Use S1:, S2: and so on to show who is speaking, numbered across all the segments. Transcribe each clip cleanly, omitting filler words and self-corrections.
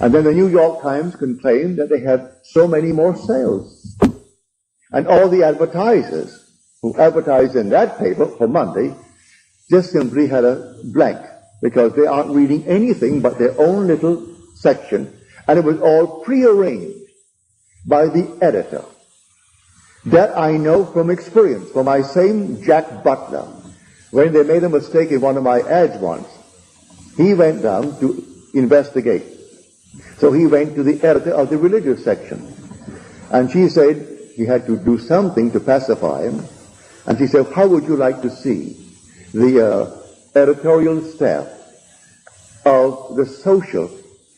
S1: And then the New York Times complained that they had so many more sales. And all the advertisers who advertised in that paper for Monday just simply had a blank, because they aren't reading anything but their own little section, and it was all prearranged by the editor. That I know from experience, for my same Jack Butler, when they made a mistake in one of my ads once, he went down to investigate. So he went to the editor of the religious section, and she said he had to do something to pacify him, and she said, how would you like to see the editorial staff of the social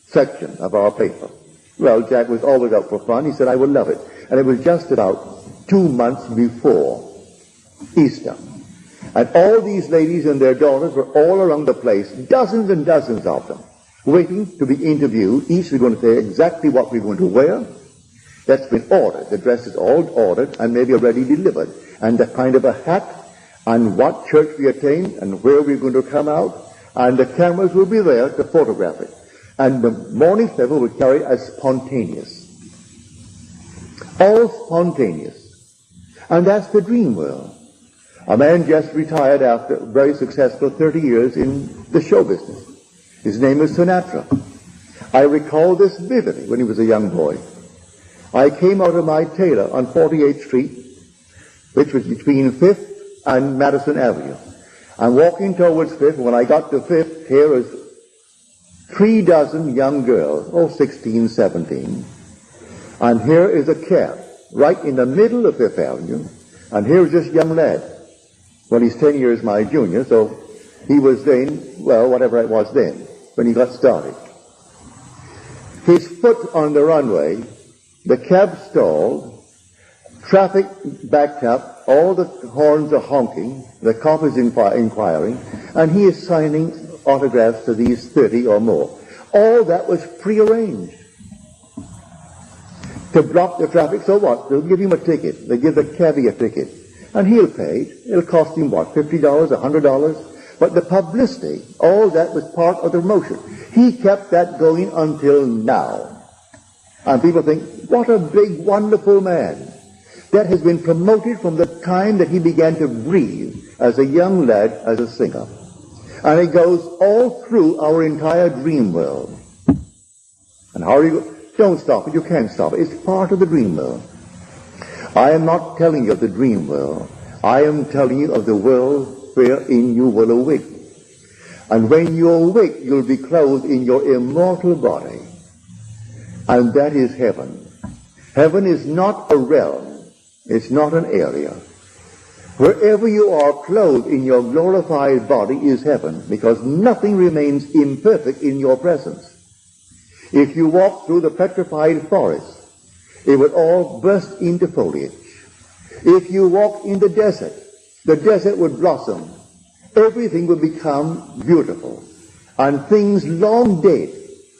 S1: section of our paper? Well, Jack was always up for fun. He said, I would love it. And it was just about 2 months before Easter. And all these ladies and their daughters were all around the place, dozens and dozens of them, waiting to be interviewed. Each was going to say exactly what we're going to wear. That's been ordered. The dress is all ordered and maybe already delivered. And the kind of a hat, and what church we attend, and where we're going to come out. And the cameras will be there to photograph it. And the morning service will carry as spontaneous. All spontaneous. And that's the dream world. A man just retired after very successful 30 years in the show business. His name is Sinatra. I recall this vividly when he was a young boy. I came out of my tailor on 48th Street, which was between 5th and Madison Avenue. I'm walking towards 5th. When I got to 5th, here is 3 dozen young girls, 16, 17. And here is a cab right in the middle of 5th Avenue. And here's this young lad. Well, he's 10 years my junior, so he was then, well, whatever it was then, when he got started. His foot on the runway, the cab stalled, traffic backed up, all the horns are honking, the cop is inquiring, and he is signing autographs to these 30 or more. All that was prearranged to block the traffic. So what? They'll give him a ticket. They give the cabbie a ticket. And he'll pay it. It'll cost him what? $50, $100? But the publicity, all that was part of the motion. He kept that going until now. And people think, what a big, wonderful man. That has been promoted from the time that he began to breathe as a young lad, as a singer. And it goes all through our entire dream world. And how do you... Don't stop it. You can't stop it. It's part of the dream world. I am not telling you of the dream world. I am telling you of the world wherein you will awake. And when you awake, you'll be clothed in your immortal body. And that is heaven. Heaven is not a realm. It's not an area. Wherever you are clothed in your glorified body is heaven, because nothing remains imperfect in your presence. If you walk through the petrified forest, it would all burst into foliage. If you walk in the desert would blossom. Everything would become beautiful. And things long dead,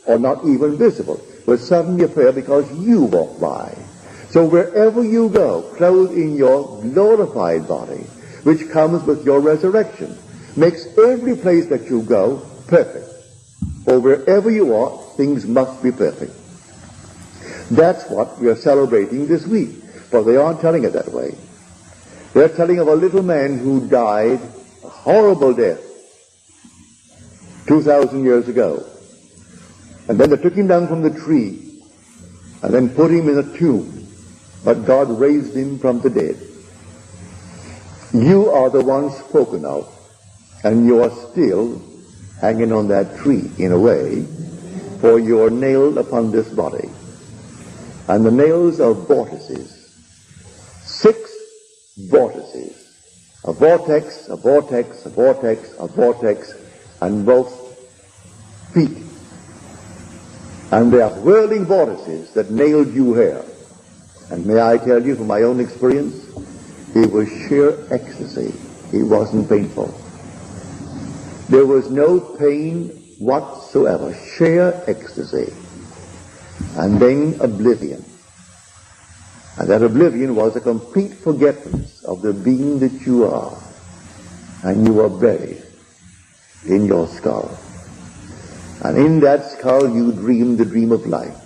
S1: or not even visible, will suddenly appear because you walk by. So wherever you go, clothed in your glorified body, which comes with your resurrection, makes every place that you go perfect. For wherever you are, things must be perfect. That's what we are celebrating this week. But they aren't telling it that way. They're telling of a little man who died a horrible death 2,000 years ago. And then they took him down from the tree and then put him in a tomb. But God raised him from the dead. You are the one spoken of, and you are still hanging on that tree in a way, for you are nailed upon this body. And the nails are vortices. 6 vortices. A vortex, a vortex, a vortex, a vortex, and both feet. And they are whirling vortices that nailed you here. And may I tell you from my own experience, it was sheer ecstasy. It wasn't painful. There was no pain whatsoever. Sheer ecstasy. And then oblivion. And that oblivion was a complete forgetfulness of the being that you are. And you are buried in your skull. And in that skull you dream the dream of life,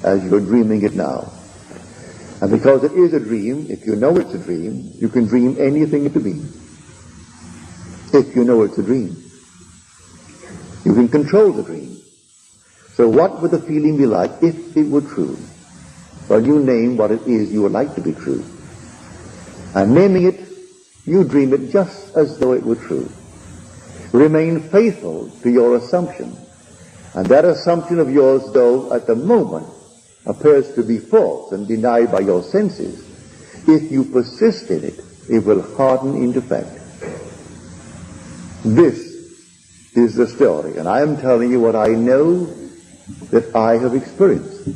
S1: as you're dreaming it now. And because it is a dream, if you know it's a dream, you can dream anything it to be. If you know it's a dream. You can control the dream. So what would the feeling be like if it were true? Well, you name what it is you would like to be true. And naming it, you dream it just as though it were true. Remain faithful to your assumption. And that assumption of yours, though at the moment appears to be false and denied by your senses, if you persist in it, it will harden into fact. This is the story, and I am telling you what I know that I have experienced.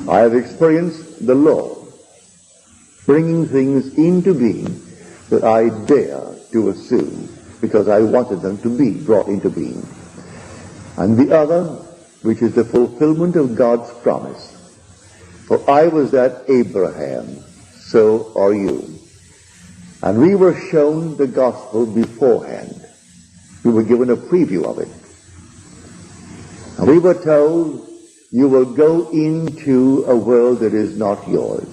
S1: I have experienced the Lord bringing things into being that I dare to assume because I wanted them to be brought into being. And the other, which is the fulfillment of God's promise. For I was that Abraham, so are you. And we were shown the gospel beforehand. We were given a preview of it. And we were told, you will go into a world that is not yours.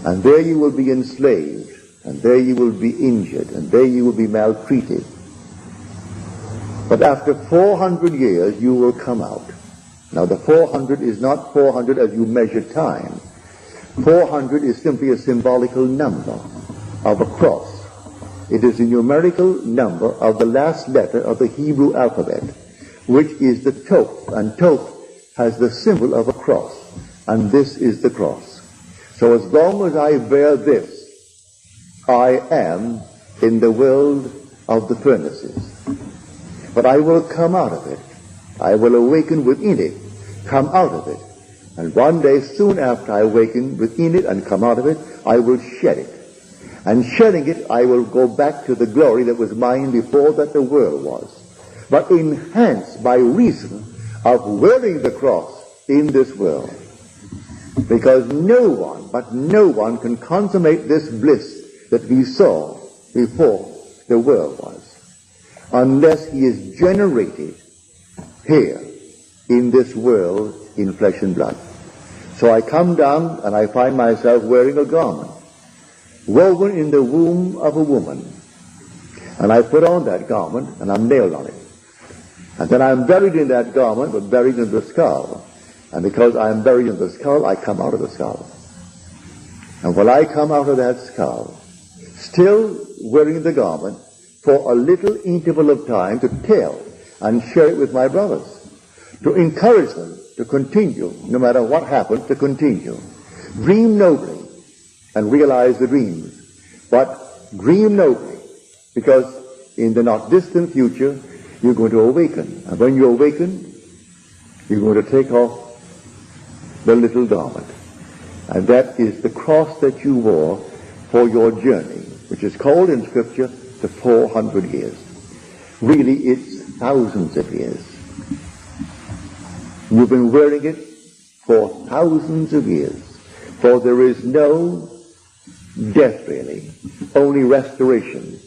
S1: And there you will be enslaved, and there you will be injured, and there you will be maltreated. But after 400 years, you will come out. Now the 400 is not 400 as you measure time. 400 is simply a symbolical number of a cross. It is a numerical number of the last letter of the Hebrew alphabet, which is the Toph. And Toph has the symbol of a cross. And this is the cross. So as long as I bear this, I am in the world of the furnaces. But I will come out of it. I will awaken within it, come out of it. And one day, soon after I awaken within it and come out of it, I will shed it. And shedding it, I will go back to the glory that was mine before that the world was. But enhanced by reason of wearing the cross in this world. Because no one can consummate this bliss that we saw before the world was, unless he is generated here in this world in flesh and blood. So I come down and I find myself wearing a garment woven in the womb of a woman. And I put on that garment and I'm nailed on it. And then I'm buried in that garment, but buried in the skull. And because I'm buried in the skull, I come out of the skull. And when I come out of that skull, still wearing the garment, for a little interval of time to tell and share it with my brothers, to encourage them to continue, no matter what happens, to continue. Dream nobly and realize the dreams, but dream nobly, because in the not distant future, you're going to awaken. And when you awaken, you're going to take off the little garment. And that is the cross that you wore for your journey, which is called in Scripture the 400 years. Really, it's thousands of years. You've been wearing it for thousands of years. For there is no death, really, only restoration.